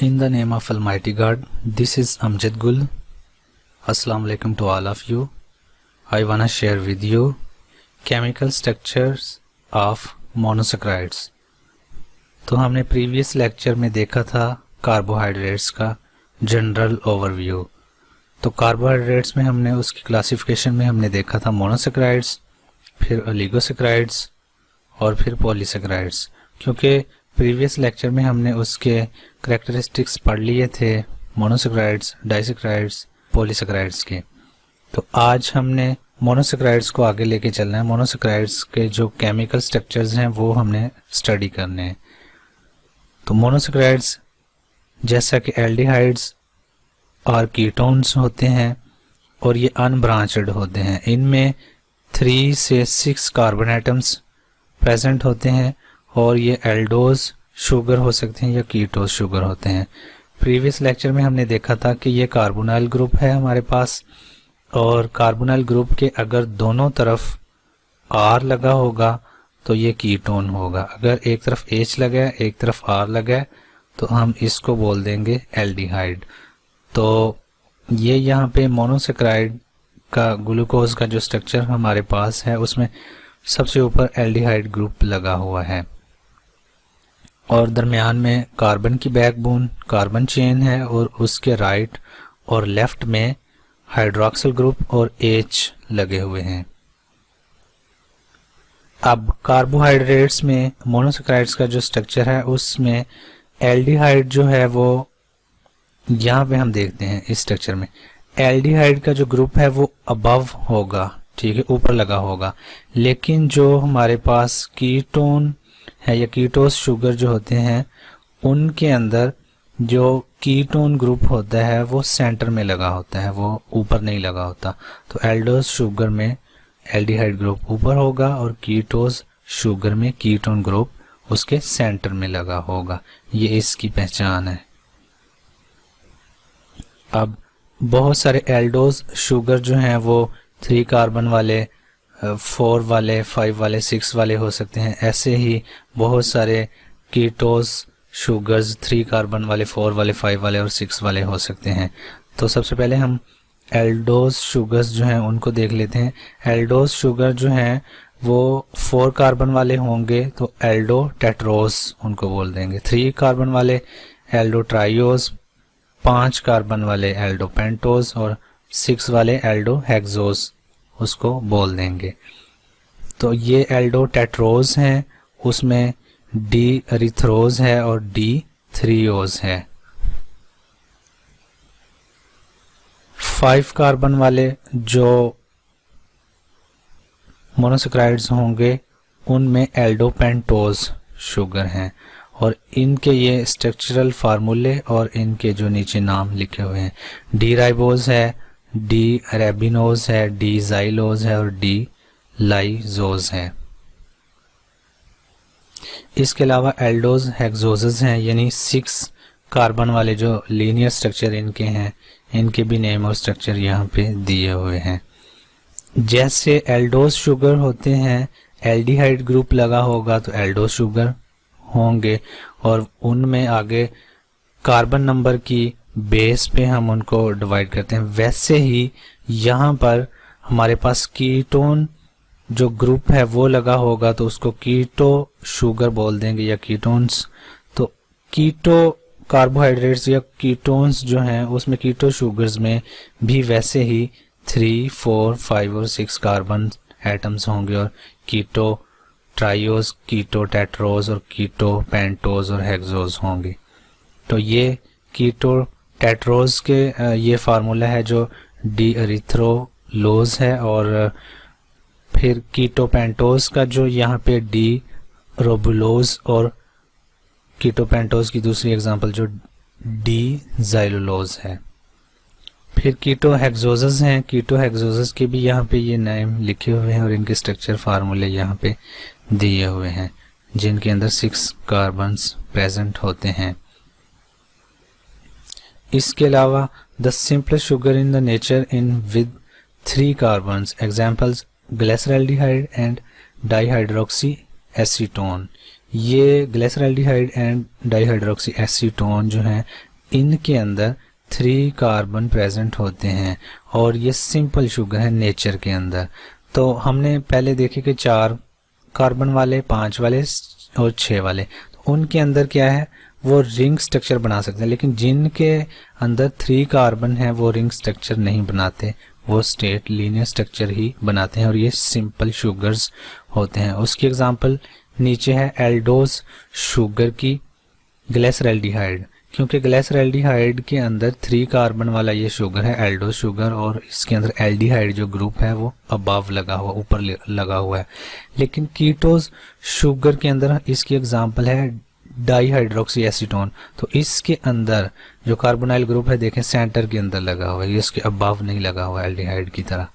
In the name of Almighty God, this is Amjad Gul. Assalamu alaikum to all of you. I wanna share with you chemical structures of monosaccharides. तो हमने previous lecture में देखा था carbohydrates का general overview. तो carbohydrates में हमने उसकी क्लासिफिकेशन में हमने देखा था मोनोसैकेराइड्स, फिर ओलिगोसैकेराइड्स और फिर पॉलीसैकेराइड्स। क्योंकि प्रीवियस लेक्चर में हमने उसके करैक्टरिस्टिक्स पढ़ लिए थे मोनोसैकेराइड्स, डाइसैकेराइड्स, पॉलीसैकेराइड्स के। तो आज हमने मोनोसैकेराइड्स को आगे लेके चलना है। मोनोसैकेराइड्स के जो केमिकल स्ट्रक्चर्स हैं वो हमने स्टडी करने हैं। तो मोनोसैकेराइड्स जैसा कि एल्डिहाइड्स और कीटोन्स होते हैं और ये अनब्रांचड होते हैं। इनमें 3 से 6 कार्बन एटम्स प्रेजेंट होते हैं और ये एल्डोज शुगर हो सकते हैं या कीटोज शुगर होते हैं। प्रीवियस लेक्चर में हमने देखा था कि ये कार्बोनाइल ग्रुप है हमारे पास, और कार्बोनाइल ग्रुप के अगर दोनों तरफ R लगा होगा तो ये कीटोन होगा। अगर एक तरफ H लगा है, एक तरफ R लगा है, तो हम इसको बोल देंगे एल्डिहाइड। तो ये यहाँ पे मोनोसैकेराइड का ग्लूकोज का जो स्ट्रक्चर हमारे पास है उसमें सबसे ऊपर एल्डिहाइड ग्रुप लगा हुआ है और दरमियान में कार्बन की बैकबोन कार्बन चेन है और उसके राइट और लेफ्ट में हाइड्रोक्सिल ग्रुप और H लगे हुए हैं। अब कार्बोहाइड्रेट्स में मोनोसैकेराइड्स का जो स्ट्रक्चर है उसमें एल्डिहाइड जो है वो यहाँ पे हम देखते हैं इस स्ट्रक्चर में एल्डिहाइड का जो ग्रुप है वो अबव होगा, ठीक है, ऊपर लगा होगा। लेकिन जो हमारे पास कीटोन है या कीटोस शुगर जो होते हैं उनके अंदर जो कीटोन ग्रुप होता है वो सेंटर में लगा होता है, वो ऊपर नहीं लगा होता। तो एल्डोस शुगर में एल्डिहाइड ग्रुप ऊपर होगा और कीटोस शुगर में कीटोन ग्रुप उसके सेंटर में लगा होगा। ये इसकी पहचान है। अब बहुत सारे एल्डोस शुगर जो हैं वो 3 कार्बन वाले, 4 वाले, 5 वाले, 6 वाले हो सकते हैं। ऐसे ही बहुत सारे कीटोस शुगर्स 3 कार्बन वाले, 4 वाले, 5 वाले और 6 वाले हो सकते हैं। तो सबसे पहले हम एल्डोस शुगर्स जो हैं उनको देख लेते हैं। एल्डोस शुगर जो हैं वो 4 कार्बन वाले होंगे तो एल्डो टेट्रोस उनको बोल देंगे। 3 कार्बन वाले एल्डो ट्राइओस, 5 कार्बन वाले एल्डो पेंटोस और 6 वाले एल्डो हेक्सोस उसको बोल देंगे। तो ये एल्डो टेट्रोस हैं, उसमें डी एरिथ्रोज है और डी थ्रियोज है। 5 कार्बन वाले जो मोनोसैकेराइड्स होंगे उनमें एल्डो पेंटोज शुगर हैं और इनके ये स्ट्रक्चरल फार्मूले और इनके जो नीचे नाम लिखे हुए हैं, डी राइबोज है, डी रेबिनोज है, डी जाइलोज है और डी लाइजोज है। इसके अलावा एल्डोज हेक्सोजेस हैं, यानी 6 कार्बन वाले जो लीनियर स्ट्रक्चर इनके हैं, इनके भी नेम और स्ट्रक्चर यहाँ पे दिए हुए हैं। जैसे एल्डोज शुगर होते हैं, एल्डिहाइड ग्रुप लगा होगा तो एल्डोज शुगर होंगे और उनमें आगे कार्बन नंबर की बेस पे हम उनको डिवाइड करते हैं। वैसे ही यहाँ पर हमारे पास कीटोन जो ग्रुप है वो लगा होगा तो उसको कीटो शुगर बोल देंगे या कीटोन्स। तो कीटो कार्बोहाइड्रेट्स या कीटोन्स जो हैं उसमें कीटो शुगर्स में भी वैसे ही 3, 4, 5 और 6 कार्बन एटम्स होंगे और कीटो ट्राइओस, कीटो टेट्रोज और कीटो पेंटोज और हेक्सोज होंगे। तो ये कीटो टेट्रोज के ये फार्मूला है जो डी एरिथ्रोलोज है और फिर कीटो पेंटोज का जो यहाँ पे डी रोबुलोज और कीटो पेंटोज की दूसरी एग्जांपल जो डी जाइलोलोज है। फिर कीटो हेक्सोजेस हैं। कीटो हेक्सोजेस के भी यहाँ पे ये नेम लिखे हुए हैं और इनके स्ट्रक्चर फार्मूले यहाँ पे दिए हुए हैं जिनके अंदर 6 कार्बन्स प्रेजेंट होते हैं। इसके अलावा the simplest sugar in the nature in with 3 carbons, examples glyceraldehyde and dihydroxy acetone. ये ग्लिसरॉल्डिहाइड एंड डाइहाइड्रोक्सी एसीटोन जो हैं इनके अंदर 3 कार्बन प्रेजेंट होते हैं और ये सिंपल शुगर है नेचर के अंदर। तो हमने पहले देखे कि 4 कार्बन वाले, 5 वाले और 6 वाले, तो उनके अंदर क्या है, वो रिंग स्ट्रक्चर बना सकते हैं, लेकिन जिनके अंदर 3 कार्बन है वो रिंग स्ट्रक्चर नहीं बनाते, वो स्ट्रेट लीनियर स्ट्रक्चर ही बनाते हैं और ये सिंपल शुगर्स होते हैं। उसकी एग्जांपल नीचे है एल्डोज शुगर की ग्लिसरैल्डिहाइड, क्योंकि ग्लिसरैल्डिहाइड के अंदर 3 कार्बन वाला ये शुगर है एल्डोज शुगर, और इसके अंदर एल्डिहाइड जो ग्रुप है वो अबव लगा हुआ, ऊपर लगा हुआ है। लेकिन कीटोज शुगर के अंदर इसकी एग्जांपल है डाईहाइड्रोक्सी एसीटोन, तो इसके अंदर जो कार्बोनाइल ग्रुप है देखें सेंटर के अंदर लगा हुआ है, ये इसके अबव नहीं लगा हुआ एल्डिहाइड की तरह।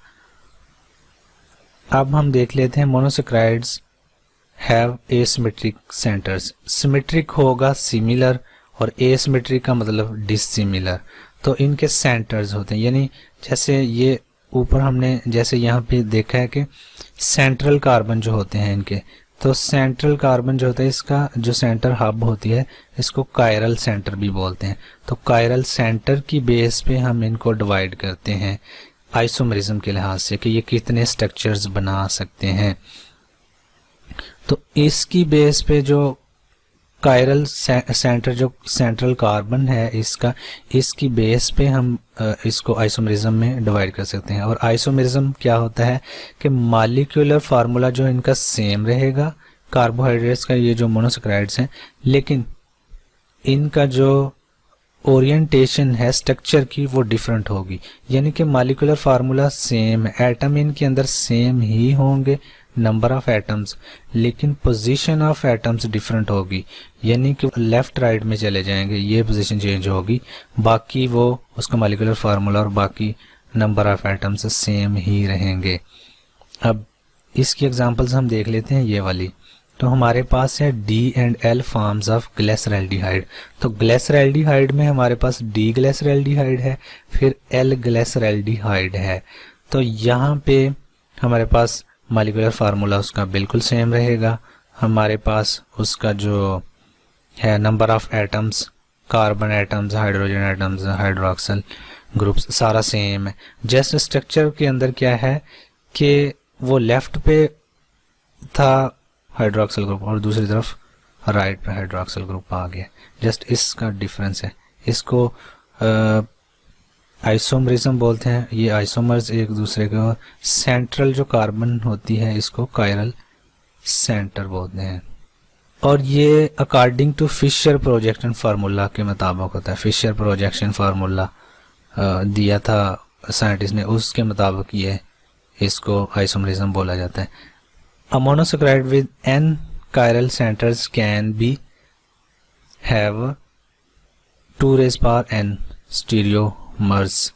अब हम देख लेते हैं monosaccharides have asymmetric centres. Symmetric होगा सिमिलर और एसिमेट्रिक का मतलब डिसिमिलर, तो इनके सेंटर्स होते हैं, यानी जैसे ये ऊपर हमने जैसे यहाँ पे देखा है कि सेंट्रल कार्बन जो होते हैं इनके, तो सेंट्रल कार्बन जो होता है इसका जो सेंटर हब होती है इसको कायरल सेंटर भी बोलते हैं। तो कायरल सेंटर की बेस पे हम इनको डिवाइड करते हैं आइसोमरिज्म के लिहाज से कि ये कितने स्ट्रक्चर्स बना सकते हैं। तो इसकी बेस पे जो कायरल सेंटर जो सेंट्रल कार्बन है इसका, इसकी बेस पे हम इसको आइसोमरिज्म में डिवाइड कर सकते हैं। और आइसोमरिज्म क्या होता है कि मॉलिक्यूलर फार्मूला जो इनका सेम रहेगा कार्बोहाइड्रेट्स का, ये जो मोनोसैकराइड्स हैं, लेकिन इनका जो ओरिएंटेशन है स्ट्रक्चर की वो डिफरेंट होगी, यानी कि मॉलिक्यूलर फार्मूला सेम है, एटम इनके अंदर सेम ही होंगे, नंबर ऑफ एटम्स, लेकिन पोजीशन ऑफ एटम्स डिफरेंट होगी, यानी कि लेफ्ट राइट में चले जाएंगे, ये पोजीशन चेंज होगी, बाकी वो उसका मॉलिक्यूलर फार्मूला और बाकी नंबर ऑफ एटम्स सेम ही रहेंगे। अब इसकी एग्जांपल्स हम देख लेते हैं ये वाली। तो हमारे पास है D and L forms of glyceraldehyde, तो ग्लिसरैल्डिहाइड में हमारे पास D ग्लिसरैल्डिहाइड है, फिर L ग्लिसरैल्डिहाइड है। तो यहाँ पे हमारे पास मॉलिक्यूलर फार्मूला उसका बिल्कुल सेम रहेगा, हमारे पास उसका जो है number of atoms, carbon atoms, hydrogen atoms, hydroxyl groups सारा सेम है। जस्ट स्ट्रक्चर के अंदर क्या है कि वो लेफ्ट पे था हाइड्रोक्सिल ग्रुप और दूसरी तरफ राइट पे हाइड्रोक्सिल ग्रुप आ गया, जस्ट इसका डिफरेंस है। इसको आइसोमरिज्म बोलते हैं, ये आइसोमर्स एक दूसरे के, सेंट्रल जो कार्बन होती है इसको कायरल सेंटर बोलते हैं। और ये according to Fisher projection formula के मुताबिक होता है। फिशर प्रोजेक्शन फार्मूला दिया था साइंटिस्ट ने, उसके मुताबिक ये इसको आइसोमरिज्म बोला जाता है। A monosaccharide with n chiral centers can be have 2 raised power n स्टीरियोमर्स,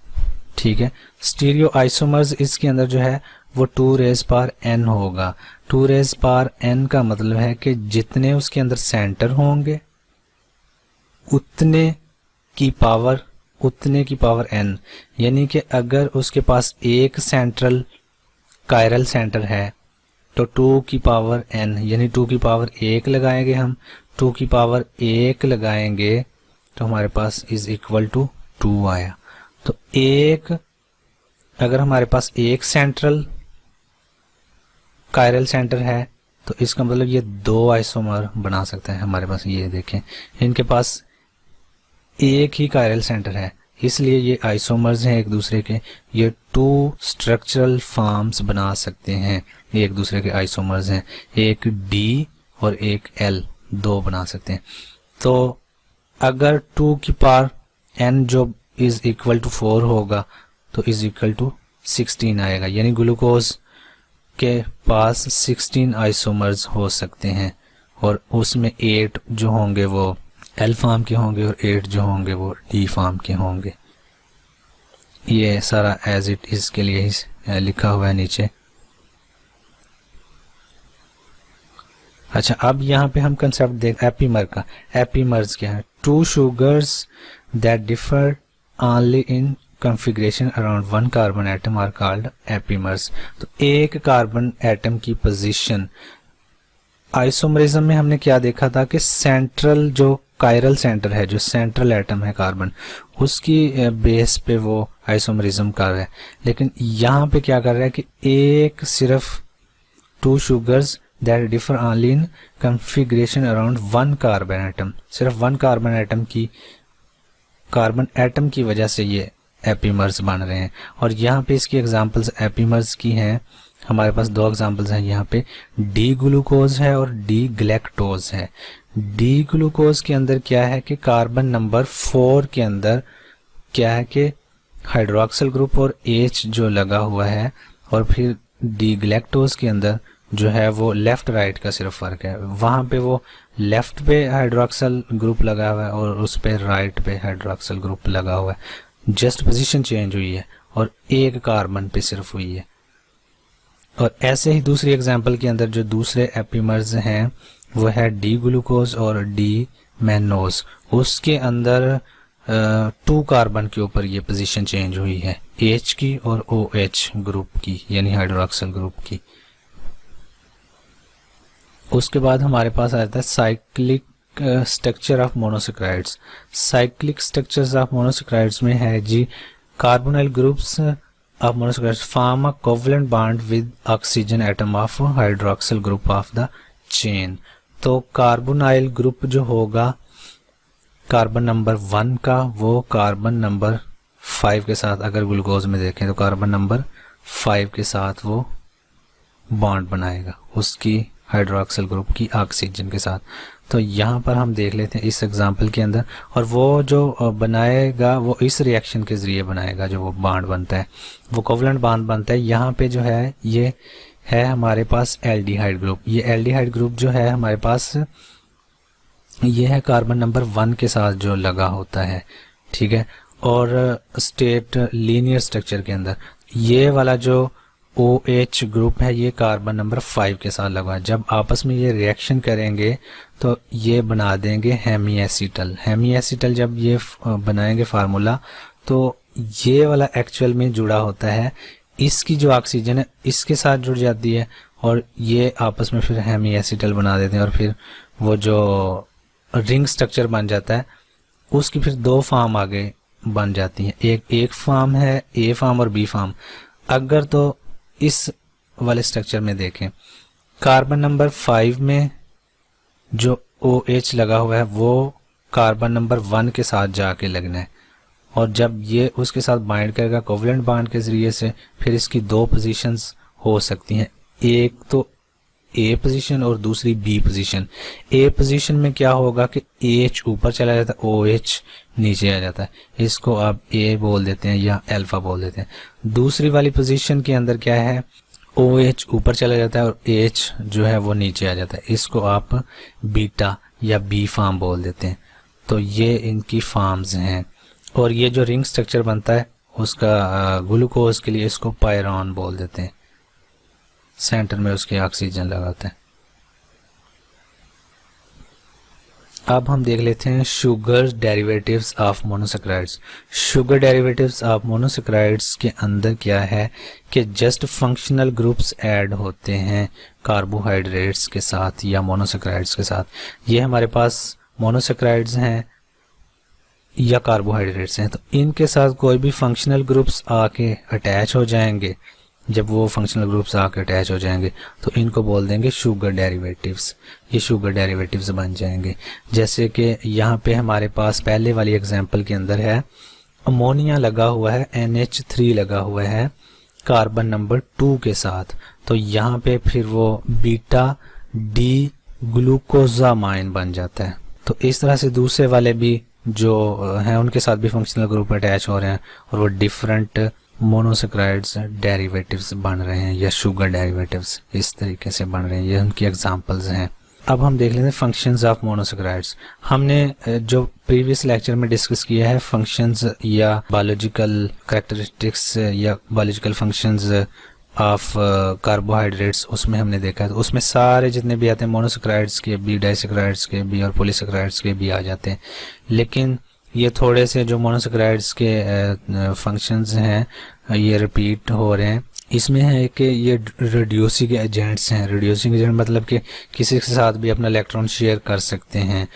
ठीक है। स्टीरियो आइसोमर्स इसके अंदर जो है वो 2 raised power n होगा। 2 raised power n का मतलब है कि जितने उसके अंदर सेंटर होंगे उतने की पावर n, यानी कि अगर उसके पास एक सेंट्रल कायरल सेंटर है तो 2 की पावर n, यानी 2 की पावर 1 लगाएंगे हम, 2 की पावर 1 लगाएंगे तो हमारे पास इज इक्वल टू 2 आया। तो एक अगर हमारे पास एक सेंट्रल कायरल सेंटर है तो इसका मतलब ये 2 आइसोमर बना सकता है हमारे पास। ये देखें इनके पास एक ही कायरल सेंटर है, इसलिए ये आइसोमर्स हैं एक दूसरे के, ये 2 स्ट्रक्चरल फॉर्म्स बना सकते हैं, ये एक दूसरे के आइसोमर्स हैं, एक D और एक L, 2 बना सकते हैं। तो अगर 2 की पावर n जो इज इक्वल टू 4 होगा तो इज इक्वल टू 16 आएगा, यानी ग्लूकोज के पास 16 आइसोमर्स हो सकते हैं और उसमें 8 जो होंगे वो L फॉर्म के होंगे और 8 जो होंगे वो D फॉर्म के होंगे। ये सारा एज इट इज के लिए ही लिखा हुआ है नीचे। अच्छा, अब यहाँ पे हम कंसेप्ट देख एपीमर का। एपीमर्स क्या है? 2 sugars that differ only in configuration around 1 carbon atom are called epimers। तो एक कार्बन एटम की पोजीशन, आइसोमरिज्म में हमने क्या देखा था कि सेंट्रल जो कायरल सेंटर है, जो सेंट्रल एटम है कार्बन, उसकी बेस पे वो आइसोमरिज्म कर रहा है। लेकिन यहाँ पे क्या कर रहा है कि एक सिर्फ 2 sugars that differ only in configuration around 1 carbon atom, सिर्फ 1 कार्बन एटम की वजह से ये एपीमर्स बन रहे हैं। और यहाँ पे इसकी एग्जांपल्स एपीमर्स की हैं, हमारे पास 2 एग्जांपल्स हैं यहाँ पे, डी ग्लूकोज है और डी ग्लैक्टोज है। डी ग्लूकोज के अंदर क्या है कि कार्बन नंबर 4 के अंदर क्या है कि हाइड्रोक्सिल ग्रुप और H जो लगा हुआ है, और फिर डी ग्लैक्टोज के अंदर जो है वो लेफ्ट राइट का सिर्फ फर्क है। वहाँ पे वो लेफ्ट पे हाइड्रोक्सिल ग्रुप लगा हुआ है और उस पे राइट पे हाइड्रोक्सिल ग्रुप लगा हुआ है, जस्ट पोजीशन चेंज हुई है और एक कार्बन पे सिर्फ हुई है। और ऐसे ही दूसरी एग्जांपल के अंदर जो दूसरे एपीमर्स हैं वो है डी ग्लूकोज और डी मैनोज, उसके अंदर 2 कार्बन के ऊपर ये पोजीशन चेंज हुई है, H की और OH ग्रुप की, यानी हाइड्रोक्सिल ग्रुप की। उसके बाद हमारे पास आता है cyclic structure of monosaccharides. Cyclic structures of monosaccharides में है जी, carbonyl groups of monosaccharides form a covalent bond with oxygen atom of hydroxyl group of the chain. तो कार्बोनाइल ग्रुप जो होगा कार्बन नंबर 1 का, वो कार्बन नंबर 5 के साथ, अगर ग्लूकोज में देखें तो कार्बन नंबर 5 के साथ वो बॉन्ड बनाएगा उसकी हाइड्रोक्सिल ग्रुप की ऑक्सीजन के साथ। तो यहाँ पर हम देख लेते हैं इस एग्जांपल के अंदर, और वो जो बनाएगा वो इस रिएक्शन के जरिए बनाएगा, जो वो बॉन्ड बनता है वो कोवलेंट बॉन्ड बनता है। यहाँ पे जो है ये है हमारे पास एल्डिहाइड ग्रुप। ये एल्डिहाइड ग्रुप जो है हमारे पास ये है कार्बन नंबर 1 के साथ जो लगा होता है, ठीक है। और स्टेट लीनियर स्ट्रक्चर के अंदर ये वाला जो OH ग्रुप है ये कार्बन नंबर 5 के साथ लगा है। जब आपस में ये रिएक्शन करेंगे तो ये बना देंगे हेमी एसिटल। हेमी एसिटल जब ये बनाएंगे फार्मूला, तो ये वाला एक्चुअल में जुड़ा होता है, इसकी जो ऑक्सीजन है इसके साथ जुड़ जाती है और ये आपस में फिर हेमी एसिटल बना देते हैं, और फिर वो जो रिंग स्ट्रक्चर बन जाता है उसकी फिर 2 फॉर्म आगे बन जाती हैं। एक फॉर्म है A फॉर्म और B फॉर्म। अगर तो इस वाले स्ट्रक्चर में देखें, कार्बन नंबर 5 में जो OH लगा हुआ है वो कार्बन नंबर 1 के साथ जाके लगना है, और जब ये उसके साथ बाइंड करेगा कोवलेंट बॉन्ड के जरिए से, फिर इसकी 2 पोजीशंस हो सकती हैं, एक तो A पोजीशन और दूसरी B पोजीशन। A पोजीशन में क्या होगा कि H ऊपर चला जाता है, OH नीचे आ जाता है, इसको आप A बोल देते हैं या अल्फा बोल देते हैं। दूसरी वाली पोजीशन के अंदर क्या है, OH ऊपर चला जाता है और H जो है वो नीचे आ जाता है, इसको आप बीटा या B फॉर्म बोल देते हैं। तो ये इनकी फॉर्म्स हैं। और ये जो रिंग स्ट्रक्चर बनता है उसका ग्लूकोज के लिए इसको पायरॉन बोल देते हैं, सेंटर में उसके ऑक्सीजन लगाते हैं। अब हम देख लेते हैं sugar derivatives of monosaccharides. Sugar derivatives of monosaccharides के अंदर क्या है कि जस्ट फंक्शनल ग्रुप्स ऐड होते हैं कार्बोहाइड्रेट्स के साथ या मोनोसेक्राइड्स के साथ। ये हमारे पास मोनोसेक्राइड्स हैं या कार्बोहाइड्रेट्स हैं, तो इनके साथ कोई भी फंक्शनल ग्रुप्स आके अटैच हो जाएंगे। जब वो फंक्शनल ग्रुप्स आके अटैच हो जाएंगे तो इनको बोल देंगे शुगर डेरिवेटिव्स। ये शुगर डेरिवेटिव्स बन जाएंगे। जैसे कि यहाँ पे हमारे पास पहले वाली एग्जांपल के अंदर है, अमोनिया लगा हुआ है, NH3 लगा हुआ है कार्बन नंबर 2 के साथ, तो यहाँ पे फिर वो बीटा डी ग्लूकोजामाइन बन जाता है। तो इस तरह से दूसरे वाले भी जो हैं उनके साथ भी फंक्शनल ग्रुप अटैच हो रहे हैं और वो डिफरेंट मोनोसेक्राइड्स डेरिवेटिव्स बन रहे हैं या शुगर डेरिवेटिव्स इस तरीके से बन रहे हैं। ये उनकी एग्जांपल्स हैं। अब हम देख लेते हैं फंक्शंस ऑफ मोनोसेक्राइड्स। हमने जो प्रीवियस लेक्चर में डिस्कस किया है फंक्शंस या बायोलॉजिकल कैरेक्टरिस्टिक्स या बायोलॉजिकल फंक्शंस ऑफ कार्बोहाइड्रेट्स, उसमें हमने देखा है, तो उसमें सारे जितने भी आते हैं मोनोसेक्राइड्स के भी, डाइसेक्राइड्स के भी और पॉलीसेक्राइड्स के भी आ जाते हैं। लेकिन ये थोड़े से जो मोनोसेक्राइड्स के फंक्शंस हैं ये रिपीट हो रहे हैं। इसमें है कि ये रिड्यूसिंग एजेंट्स हैं। रिड्यूसिंग एजेंट मतलब कि किसी के साथ भी अपना इलेक्ट्रॉन शेयर कर सकते हैं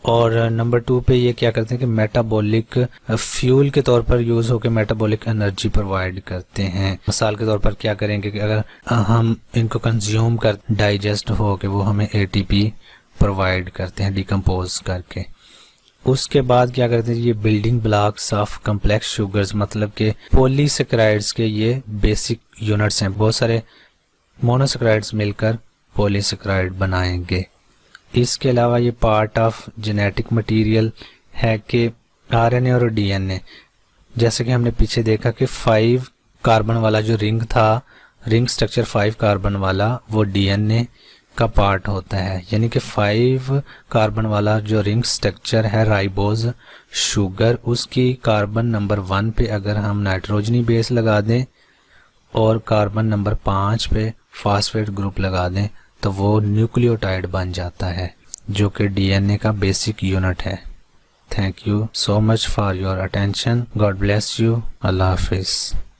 और नंबर 2 पे ये क्या करते हैं कि मेटाबॉलिक फ्यूल के तौर पर यूज होकर मेटाबॉलिक एनर्जी प्रोवाइड करते हैं। मिसाल के तौर पर क्या करेंगे कि अगर हम इनको कंज्यूम कर डाइजेस्ट हो के वो हमें एटीपी प्रोवाइड करते हैं डिकम्पोज करके। उसके बाद क्या करते हैं, ये building blocks of complex sugars, मतलब के पॉलीसेकेराइड्स के ये बेसिक यूनिट्स हैं। बहुत सारे मोनोसेकेराइड्स मिलकर पॉलीसेकेराइड बनाएंगे। इसके अलावा ये पार्ट ऑफ जेनेटिक मटेरियल है कि आरएनए और डीएनए, जैसे कि हमने पीछे देखा कि 5 कार्बन वाला जो रिंग था, रिंग स्ट्रक्चर 5 कार्बन वाला, वो डीएनए का पार्ट होता है। यानी कि 5 कार्बन वाला जो रिंग स्ट्रक्चर है राइबोज शुगर, उसकी कार्बन नंबर 1 पे अगर हम नाइट्रोजनी बेस लगा दें और कार्बन नंबर 5 पे फास्फेट ग्रुप लगा दें तो वो न्यूक्लियोटाइड बन जाता है, जो कि डीएनए का बेसिक यूनिट है। Thank you so much for your attention. God bless you. अल्लाह हाफिज़।